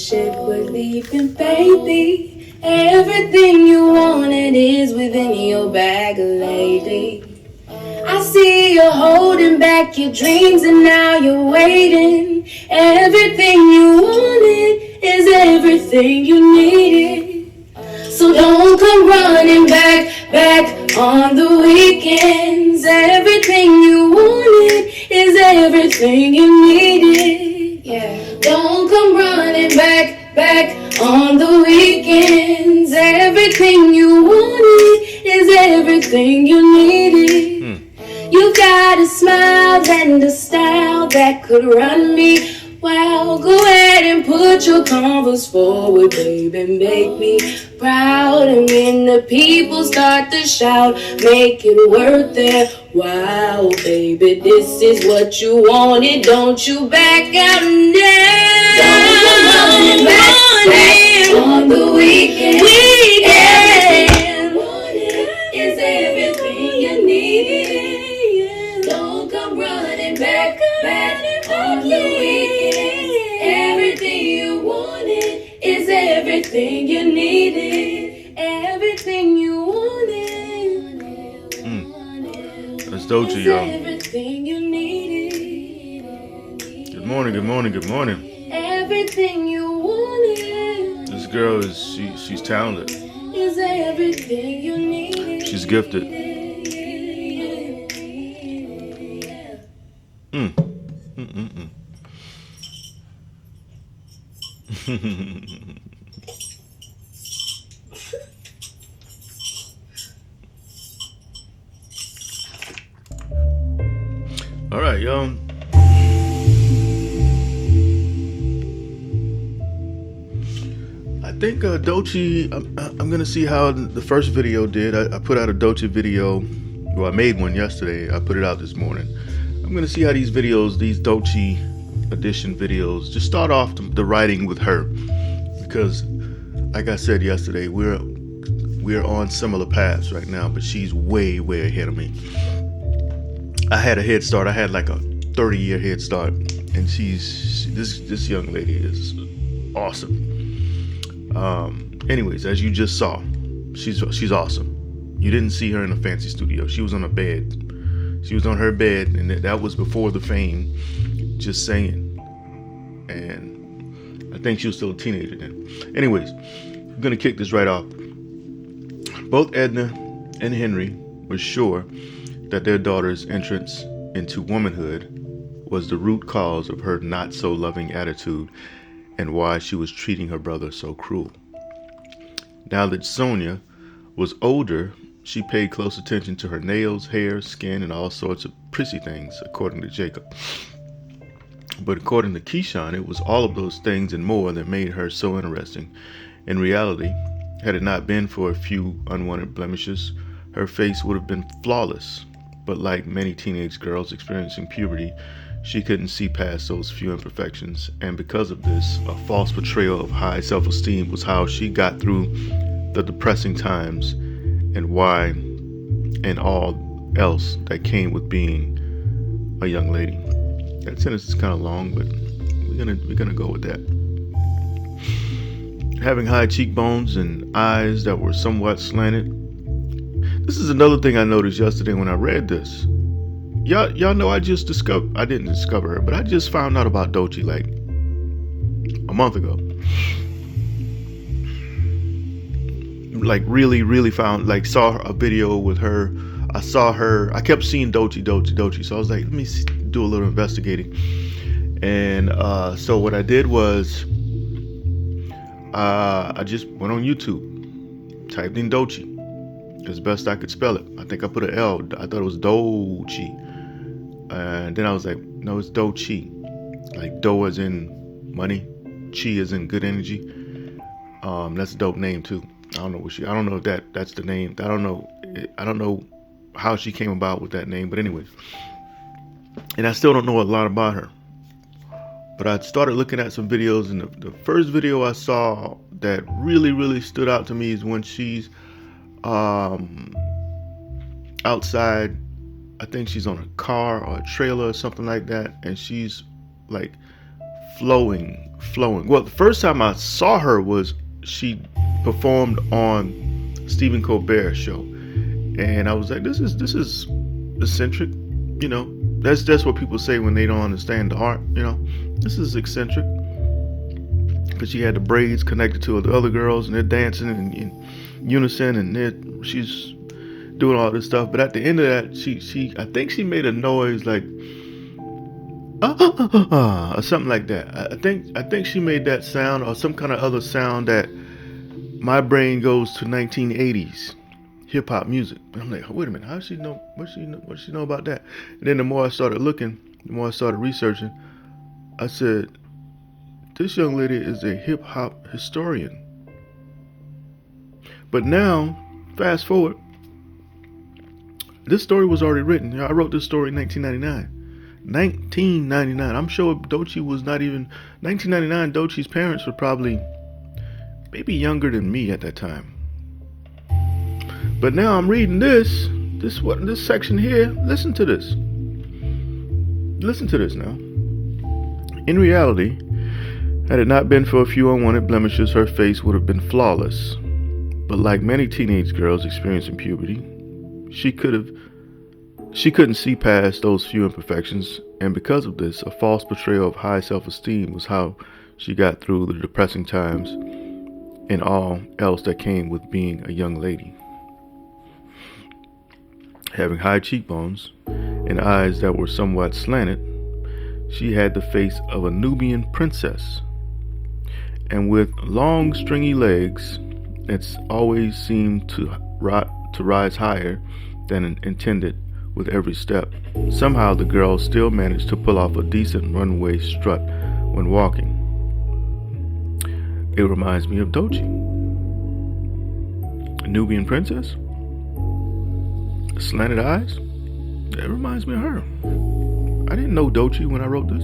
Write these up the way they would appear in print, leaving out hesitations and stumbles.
shit we're leaving, baby. Everything you wanted is within your bag, lady. I see you're holding back your dreams and now you're waiting. Everything you wanted is everything you needed. So don't come running back on the weekends. Everything you wanted is everything you needed. Yeah. Don't come running back on the weekends. Everything you wanted is everything you needed. You got a smile and a style that could run me wild. Go ahead and put your Converse forward, baby, make me proud. And when the people start to shout, make it worth their while, baby. This is what you wanted, don't you back out now. Don't come running back on the weekend. Everything you wanted is everything you needed. Don't come running back on the weekend. Everything you wanted is everything you needed. Everything you wanted. That's Doechii, y'all. Everything you needed. Good morning. Everything you wanted. This girl she's talented. Is everything you needed. She's gifted. All right, y'all. I think Doechii, I'm gonna see how the first video did. I put out a Doechii video. Well, I made one yesterday. I put it out this morning. I'm gonna see how these Doechii edition videos, just start off the writing with her, because like I said yesterday, we're on similar paths right now, but she's way ahead of me. I had a head start. I had like a 30-year head start, and this young lady is awesome. Anyways, as you just saw, she's awesome. You didn't see her in a fancy studio. She was on a bed. She was on her bed, and that was before the fame, just singing. And I think she was still a teenager then. Anyways, I'm gonna kick this right off. Both Edna and Henry were sure that their daughter's entrance into womanhood was the root cause of her not so loving attitude and why she was treating her brother so cruel. Now that Sonia was older, she paid close attention to her nails, hair, skin, and all sorts of prissy things, according to Jacob. But according to Keyshawn, it was all of those things and more that made her so interesting. In reality, had it not been for a few unwanted blemishes, her face would have been flawless. But like many teenage girls experiencing puberty, she couldn't see past those few imperfections, and because of this, a false portrayal of high self-esteem was how she got through the depressing times and why and all else that came with being a young lady. That sentence is kind of long, but we're gonna go with that. Having high cheekbones and eyes that were somewhat slanted. This is another thing I noticed yesterday when I read this. Y'all know I didn't discover her, but I just found out about Doechii like a month ago. Like really saw a video with her. I kept seeing Doechii. So I was like, let me do a little investigating. And so what I did was I just went on YouTube, typed in Doechii as best I could spell it. I think I put an L. I thought it was Doechii. And then I was like, no, it's Doechii. Like Do as in money, Chi as in good energy. That's a dope name too. I don't know if that's the name. I don't know how she came about with that name, but anyways. And I still don't know a lot about her. But I started looking at some videos, and the first video I saw that really stood out to me is when she's outside. I think she's on a car or a trailer or something like that, and she's like flowing flowing. Well, the first time I saw her was she performed on Stephen Colbert's show, and I was like, this is eccentric. You know, that's what people say when they don't understand the art. You know, this is eccentric, because she had the braids connected to the other girls, and they're dancing in unison, and she's doing all this stuff. But at the end of that, I think she made a noise like or something like that. I think she made that sound, or some kind of other sound, that my brain goes to 1980s hip hop music. And I'm like, wait a minute, how does she know? What does she know about that? And then the more I started looking, the more I started researching, I said, this young lady is a hip hop historian. But now, fast forward, this story was already written. I wrote this story in 1999. 1999. I'm sure Doechii was not even 1999. Doechii's parents were probably maybe younger than me at that time. But now I'm reading this section here. Listen to this. Listen to this now. In reality, had it not been for a few unwanted blemishes, her face would have been flawless. But like many teenage girls experiencing puberty, she couldn't see past those few imperfections, and because of this, a false portrayal of high self-esteem was how she got through the depressing times and all else that came with being a young lady. Having high cheekbones and eyes that were somewhat slanted, she had the face of a Nubian princess, and with long stringy legs that always seemed to rise higher than intended with every step. Somehow the girl still managed to pull off a decent runway strut when walking. It reminds me of Doechii. A Nubian princess? Slanted eyes? That reminds me of her. I didn't know Doechii when I wrote this.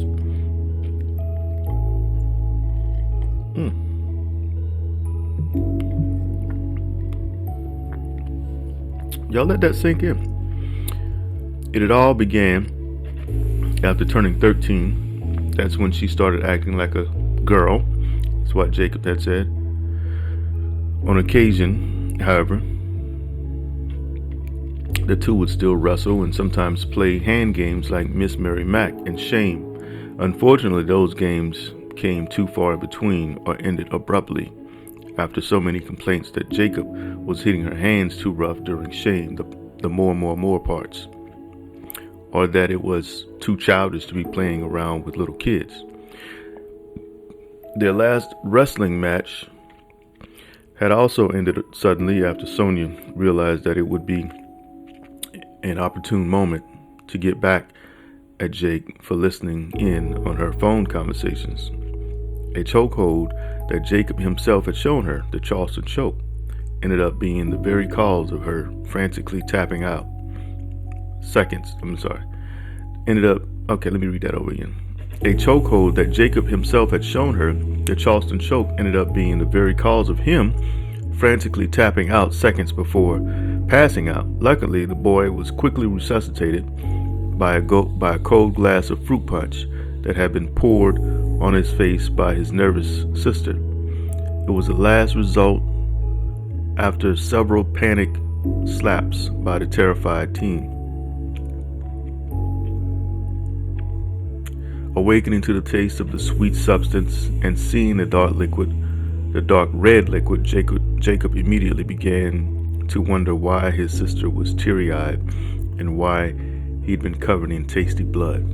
Y'all let that sink in. It had all began after turning 13. That's when she started acting like a girl. That's what Jacob had said. On occasion, however, the two would still wrestle and sometimes play hand games like Miss Mary Mack and Shame. Unfortunately, those games came too far in between or ended abruptly after so many complaints that Jacob was hitting her hands too rough during Shame, the more parts, or that it was too childish to be playing around with little kids. Their last wrestling match had also ended suddenly after Sonia realized that it would be an opportune moment to get back at Jake for listening in on her phone conversations. A chokehold that Jacob himself had shown her, the Charleston choke, ended up being the very cause of her frantically tapping out. Let me read that over again. A chokehold that Jacob himself had shown her, the Charleston choke, ended up being the very cause of him frantically tapping out seconds before passing out. Luckily, the boy was quickly resuscitated by a cold glass of fruit punch that had been poured on his face by his nervous sister. It was the last result after several panic slaps by the terrified teen. Awakening to the taste of the sweet substance and seeing the dark red liquid, Jacob immediately began to wonder why his sister was teary-eyed and why he'd been covered in tasty blood.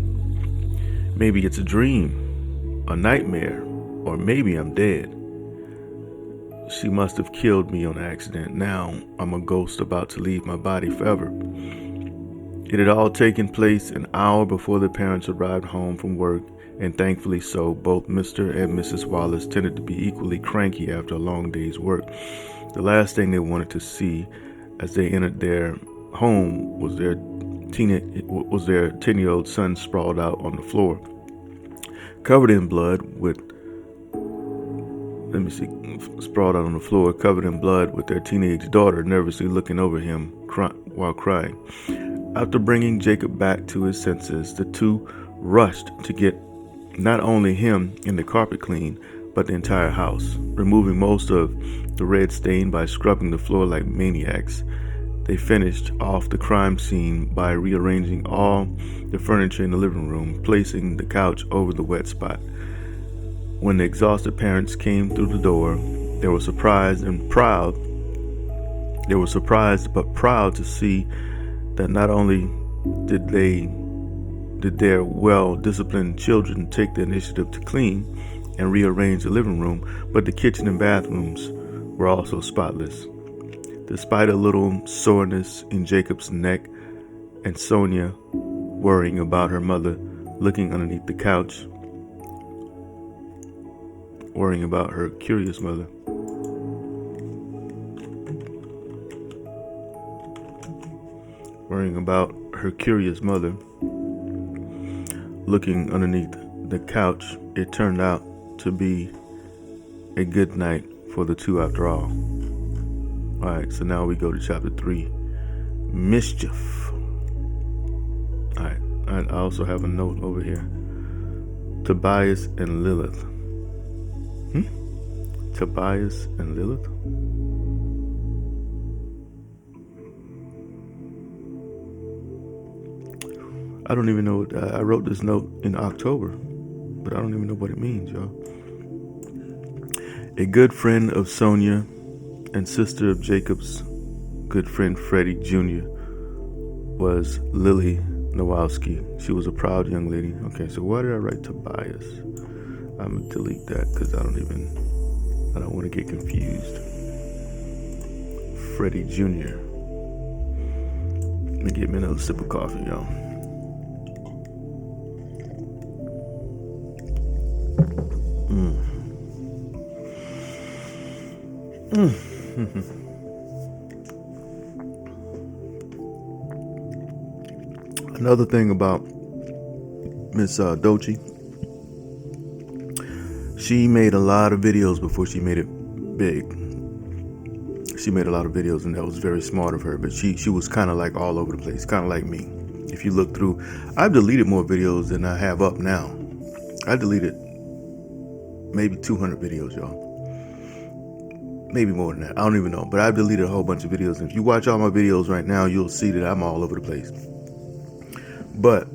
Maybe it's a dream, a nightmare, or maybe I'm dead. She must have killed me on accident. Now I'm a ghost about to leave my body forever. It had all taken place an hour before the parents arrived home from work, and thankfully so. Both Mr. and Mrs. Wallace tended to be equally cranky after a long day's work. The last thing they wanted to see as they entered their home was their 10-year-old son sprawled out on the floor, covered in blood with their teenage daughter nervously looking over him while crying. After bringing Jacob back to his senses, the two rushed to get not only him and the carpet clean, but the entire house, removing most of the red stain by scrubbing the floor like maniacs. They finished off the crime scene by rearranging all the furniture in the living room, placing the couch over the wet spot. When the exhausted parents came through the door, they were surprised but proud to see that not only did their well-disciplined children take the initiative to clean and rearrange the living room, but the kitchen and bathrooms were also spotless. Despite a little soreness in Jacob's neck and Sonia worrying about her mother looking underneath the couch, worrying about her curious mother. Looking underneath the couch, it turned out to be a good night for the two after all. Alright, so now we go to chapter 3, Mischief. Alright, I also have a note over here. Tobias and Lilith. Tobias and Lilith? I don't even know. I wrote this note in October, but I don't even know what it means, y'all. A good friend of Sonia and sister of Jacob's good friend Freddie Jr. was Lily Nowalski. She was a proud young lady. Okay, so why did I write Tobias? I'm gonna delete that because I don't want to get confused. Freddie Jr. Let me get me another sip of coffee, y'all. Another thing about Miss Doechii, she made a lot of videos before she made it big. She made a lot of videos, and that was very smart of her, but she was kind of like all over the place, kind of like me. If you look through, I've deleted more videos than I have up now. I deleted maybe 200 videos, y'all. Maybe more than that. I don't even know. But I've deleted a whole bunch of videos. And if you watch all my videos right now, you'll see that I'm all over the place. But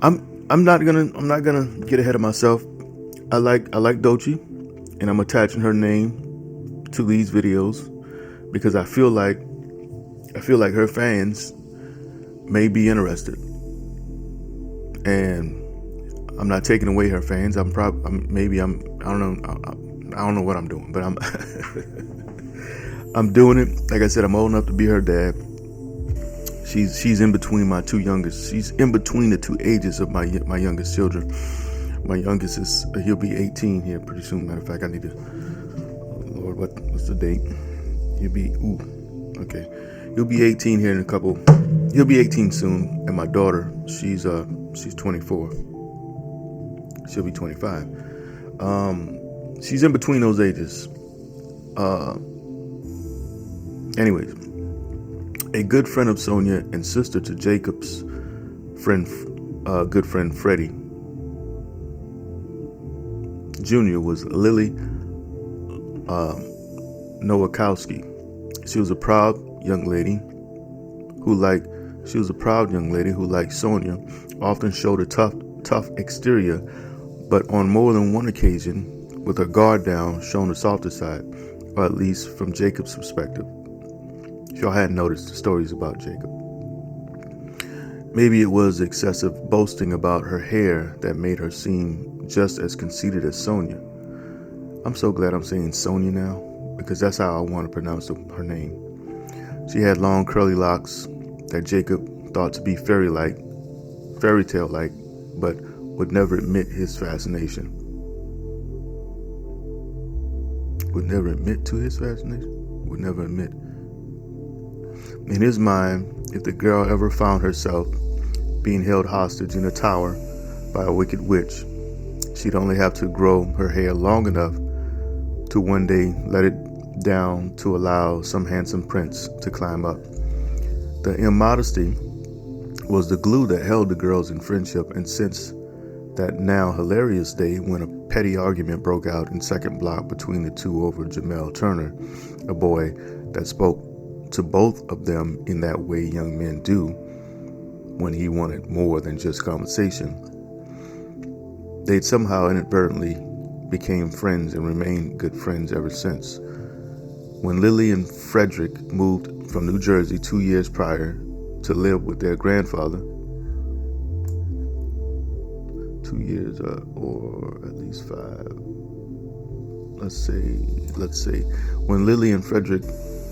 I'm not gonna get ahead of myself. I like Doechii, and I'm attaching her name to these videos because I feel like her fans may be interested. And I'm not taking away her fans. I don't know what I'm doing, but I'm doing it. Like I said, I'm old enough to be her dad. She's in between my two youngest. She's in between the two ages of my youngest children. My youngest he'll be 18 here pretty soon. Matter of fact, I need to. Lord, what's the date? He'll be 18 here in a couple. He'll be 18 soon, and my daughter, she's 24. She'll be 25. She's in between those ages. Anyways, a good friend of Sonia and sister to Jacob's good friend Freddie Jr. was Lily Nowakowski. She was a proud young lady who, like Sonia, often showed a tough exterior, but on more than one occasion, with her guard down, shown the softer side, or at least from Jacob's perspective. If y'all hadn't noticed the stories about Jacob. Maybe it was excessive boasting about her hair that made her seem just as conceited as Sonia. I'm so glad I'm saying Sonia now, because that's how I want to pronounce her name. She had long curly locks that Jacob thought to be fairy tale-like, but would never admit his fascination. Would never admit. In his mind, if the girl ever found herself being held hostage in a tower by a wicked witch, she'd only have to grow her hair long enough to one day let it down to allow some handsome prince to climb up. The immodesty was the glue that held the girls in friendship, and since that now hilarious day when a petty argument broke out in second block between the two over Jamel Turner, a boy that spoke to both of them in that way young men do when he wanted more than just conversation. They'd somehow inadvertently became friends and remained good friends ever since. When Lily and Frederick moved from New Jersey 2 years prior to live with their grandfather, 2 years or at least 5, let's say when Lily and Frederick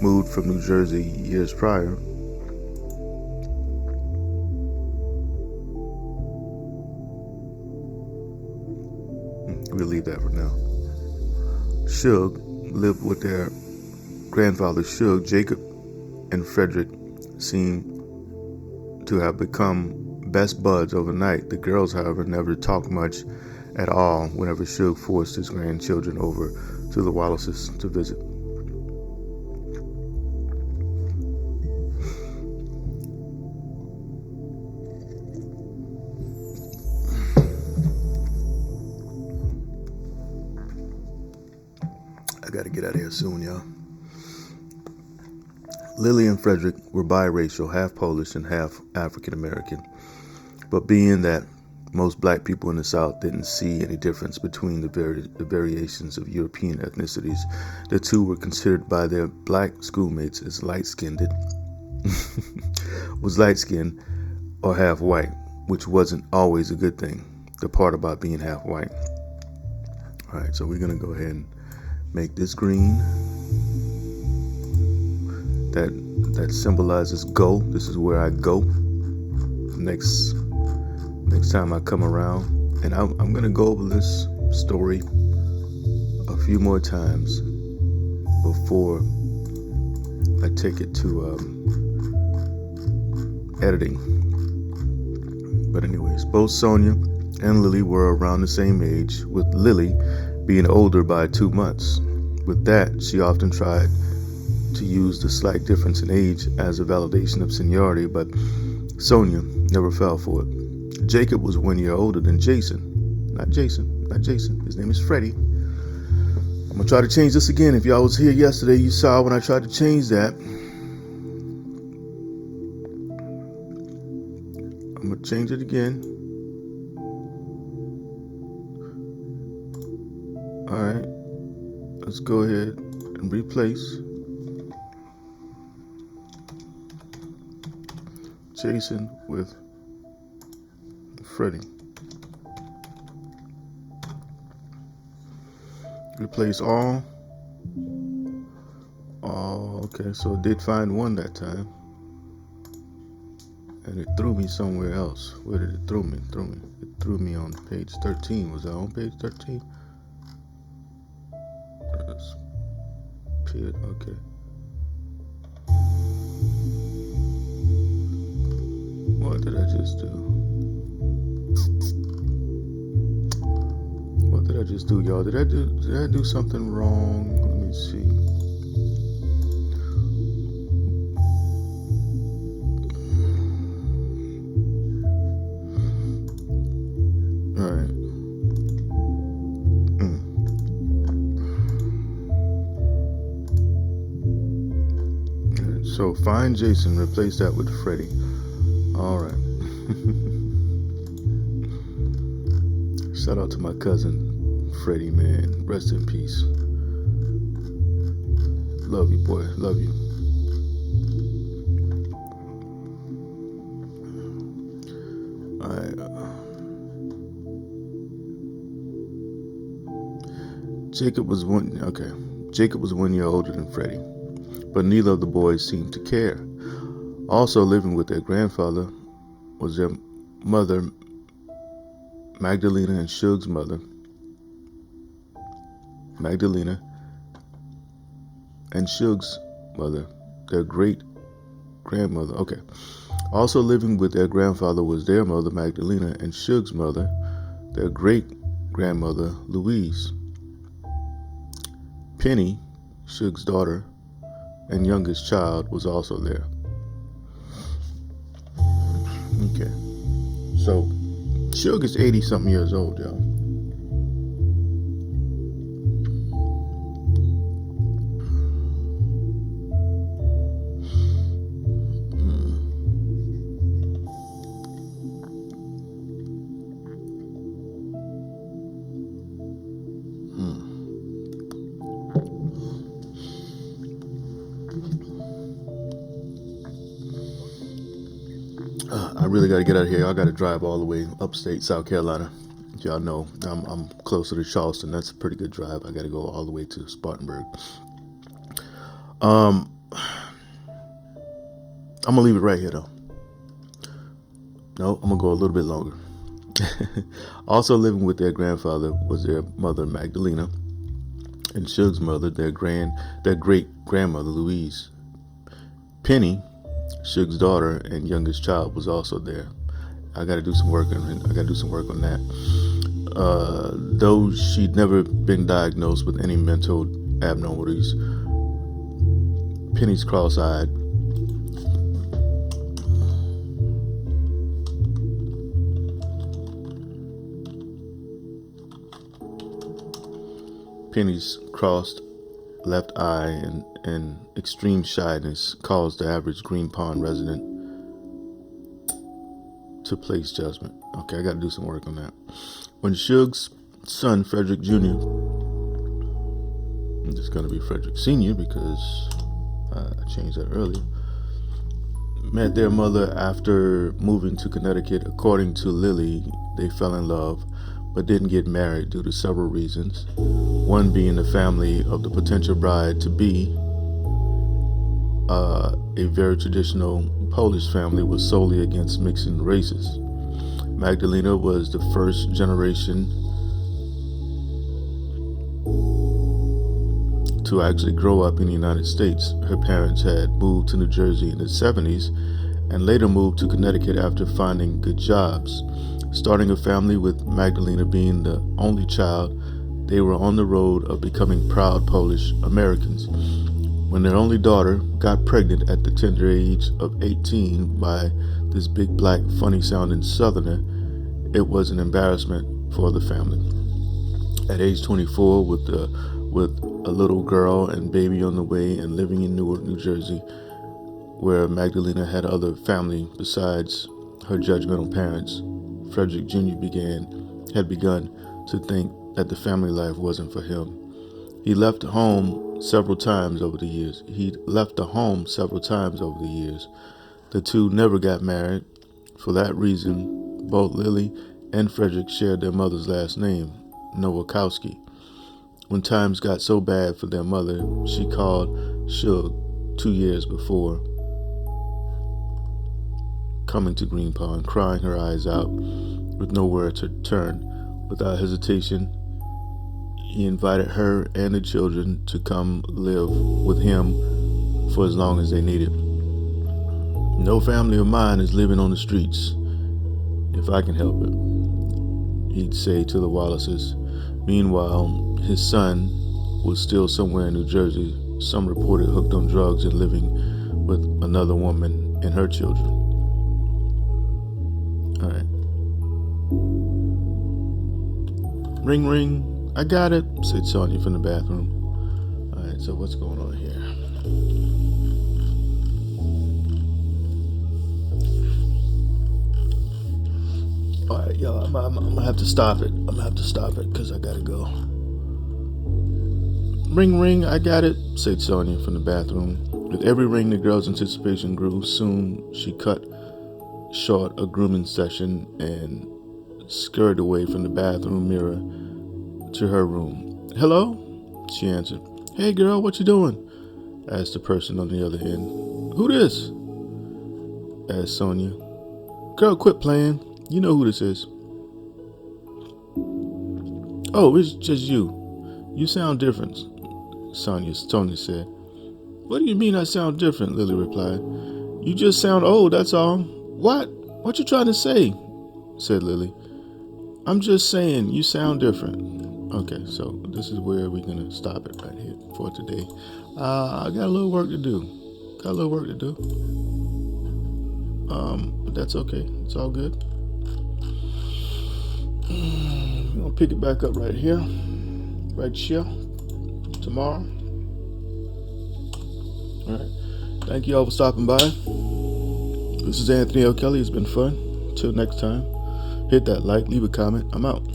moved from New Jersey years prior, we'll leave that for now. Shug lived with their grandfather Shug. Jacob and Frederick seemed to have become best buds overnight. The girls, however, never talked much at all whenever Shug forced his grandchildren over to the Wallaces to visit. I gotta get out of here soon, y'all. Lily and Frederick were biracial, half Polish and half African American. But being that most black people in the South didn't see any difference between the variations of European ethnicities, the two were considered by their black schoolmates as light-skinned or half white, which wasn't always a good thing, the part about being half white. All right, so we're going to go ahead and make this green. That symbolizes go. This is where I go next time I come around, and I'm gonna go over this story a few more times before I take it to editing. But anyways, both Sonia and Lily were around the same age, with Lily being older by 2 months. With that, she often tried to use the slight difference in age as a validation of seniority, but Sonia never fell for it. Jacob was 1 year older than Jason. Not Jason. His name is Freddie. I'm going to try to change this again. If y'all was here yesterday, you saw when I tried to change that. I'm going to change it again. Alright. Let's go ahead and replace Jason with Freddie. Replace all. Okay, so it did find one that time. And it threw me somewhere else. Where did it throw me? It threw me on page 13. Was I on page 13? Okay. What did I just do? What did I just do, y'all? Did I do something wrong? Let me see. All right. So find Jason, replace that with Freddie. All right. Shout out to my cousin Freddie, man. Rest in peace. Love you, boy. Love you. All right. Jacob was 1 year older than Freddie, but neither of the boys seemed to care. Also living with their grandfather was their mother, Magdalena, and Shug's mother, Magdalena, and Shug's mother, their great-grandmother. Okay. Also living with their grandfather was their mother, Magdalena, and Shug's mother, their great-grandmother, Louise. Penny, Shug's daughter and youngest child, was also there. Okay, so Suge is 80-something years old, y'all. I really got to get out of here. I got to drive all the way upstate South Carolina. Y'all know I'm closer to Charleston. That's a pretty good drive. I got to go all the way to Spartanburg. I'm gonna leave it right here though. No, I'm gonna go a little bit longer. Also living with their grandfather was their mother Magdalena, and Suge's mother, their great grandmother Louise. Penny, Suge's daughter and youngest child, was also there. I got to do some work on that. Though she'd never been diagnosed with any mental abnormalities, Penny's cross-eyed. Penny's crossed left eye and extreme shyness caused the average Green Pond resident to place judgment. Okay, I got to do some work on that. When Suge's son, Frederick Jr., it's going to be Frederick Sr. because I changed that earlier, met their mother after moving to Connecticut. According to Lily, they fell in love but didn't get married due to several reasons. One being the family of the potential bride-to-be, a very traditional Polish family, was solely against mixing races. Magdalena was the first generation to actually grow up in the United States. Her parents had moved to New Jersey in the 70s and later moved to Connecticut after finding good jobs. Starting a family with Magdalena being the only child, they were on the road of becoming proud Polish Americans. When their only daughter got pregnant at the tender age of 18 by this big black funny sounding southerner, it was an embarrassment for the family. At age 24, with a little girl and baby on the way and living in Newark, New Jersey, where Magdalena had other family besides her judgmental parents, Frederick Jr. had begun to think that the family life wasn't for him. He left home several times over the years. The two never got married. For that reason, both Lily and Frederick shared their mother's last name, Nowakowski. When times got so bad for their mother, she called Suge 2 years before coming to Green Pond, crying her eyes out with nowhere to turn. Without hesitation, he invited her and the children to come live with him for as long as they needed. No family of mine is living on the streets, if I can help it, he'd say to the Wallaces. Meanwhile, his son was still somewhere in New Jersey, some reported hooked on drugs and living with another woman and her children. All right. Ring, ring. I got it, said Sonia from the bathroom. All right, so what's going on here? All right, y'all, I'm gonna have to stop it. Because I gotta go. Ring, ring. I got it, said Sonia from the bathroom. With every ring, the girl's anticipation grew. Soon, she cut short a grooming session and scurried away from the bathroom mirror to her room. Hello? She answered. Hey girl, what you doing? Asked the person on the other end. Who this? Asked Sonia. Girl, quit playing. You know who this is. Oh, it's just you. You sound different, Sonia said. What do you mean I sound different? Lily replied. You just sound old, that's all. What? What you trying to say? Said Lily. I'm just saying you sound different. Okay, so this is where we're going to stop it right here for today. I got a little work to do. But that's okay. It's all good. I'm gonna pick it back up right here, right here, tomorrow. All right. Thank you all for stopping by. This is Anthony L. Kelly. It's been fun. Till next time, hit that like, leave a comment. I'm out.